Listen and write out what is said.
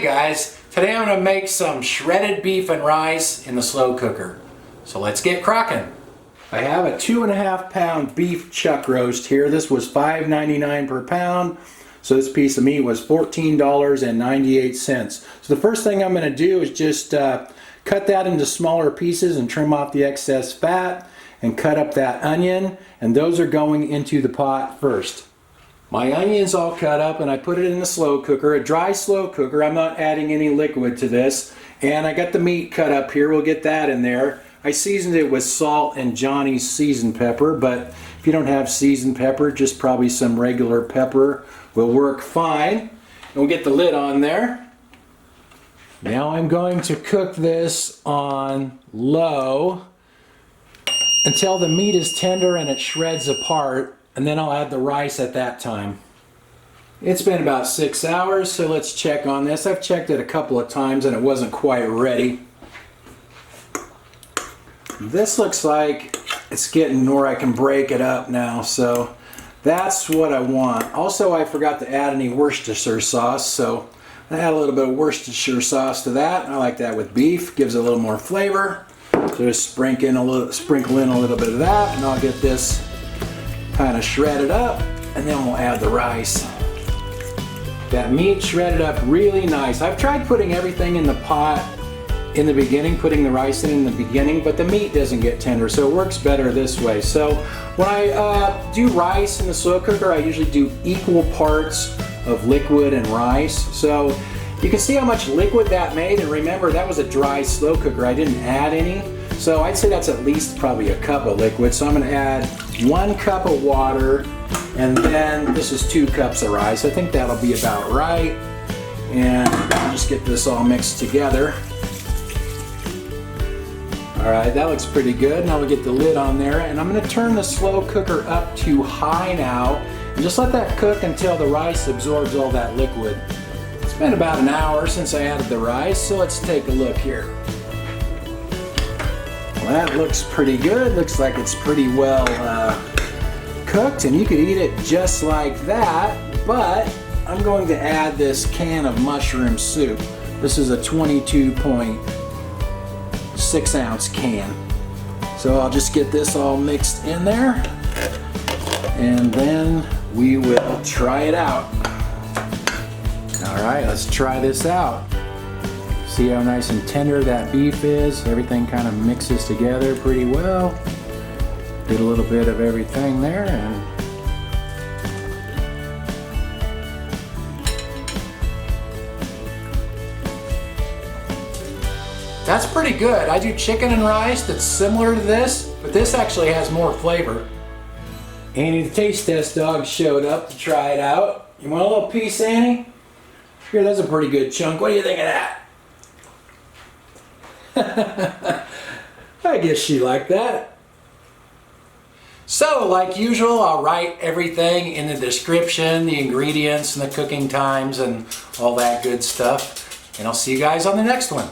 Hey guys, today I'm going to make some shredded beef and rice in the slow cooker. So let's get cracking. I have a 2.5 pound beef chuck roast here. This was $5.99 per pound. So this piece of meat was $14.98. So the first thing I'm going to do is just cut that into smaller pieces and trim off the excess fat and cut up that onion, and those are going into the pot first. My onion's all cut up and I put it in the slow cooker, a dry slow cooker. I'm not adding any liquid to this. And I got the meat cut up here, we'll get that in there. I seasoned it with salt and Johnny's seasoned pepper, but if you don't have seasoned pepper, just probably some regular pepper will work fine. And we'll get the lid on there. Now I'm going to cook this on low until the meat is tender and it shreds apart. And then I'll add the rice at that time. It's been about 6 hours, so let's check on this. I've checked it a couple of times and it wasn't quite ready. This looks like it's getting where I can break it up now, so that's what I want. Also, I forgot to add any Worcestershire sauce, so I add a little bit of Worcestershire sauce to that. I like that with beef, gives it a little more flavor. So just sprinkle in a little bit of that, and I'll get this kind of shredded up, and then we'll add the rice. That meat shredded up really nice. I've tried putting everything in the pot in the beginning, putting the rice in the beginning, but the meat doesn't get tender, so it works better this way. So when I do rice in the slow cooker, I usually do equal parts of liquid and rice. So you can see how much liquid that made, and remember that was a dry slow cooker. I didn't add any. So I'd say that's at least probably a cup of liquid. So I'm going to add 1 cup of water, and then this is 2 cups of rice. I think that'll be about right. And I'll just get this all mixed together. Alright, that looks pretty good. Now we'll get the lid on there, and I'm going to turn the slow cooker up to high now, and just let that cook until the rice absorbs all that liquid. It's been about an hour since I added the rice, so let's take a look here. Well, that looks pretty good. Looks like it's pretty well cooked, and you could eat it just like that, but I'm going to add this can of mushroom soup. This is a 22.6 ounce can. So I'll just get this all mixed in there, and then we will try it out. Alright, let's try this out. See how nice and tender that beef is. Everything kind of mixes together pretty well. Get a little bit of everything there, and that's pretty good. I do chicken and rice that's similar to this, but this actually has more flavor. Annie the taste test dog showed up to try it out. You want a little piece, Annie? Here, that's a pretty good chunk. What do you think of that? I guess she liked that. So, like usual, I'll write everything in the description, the ingredients and the cooking times and all that good stuff. And I'll see you guys on the next one.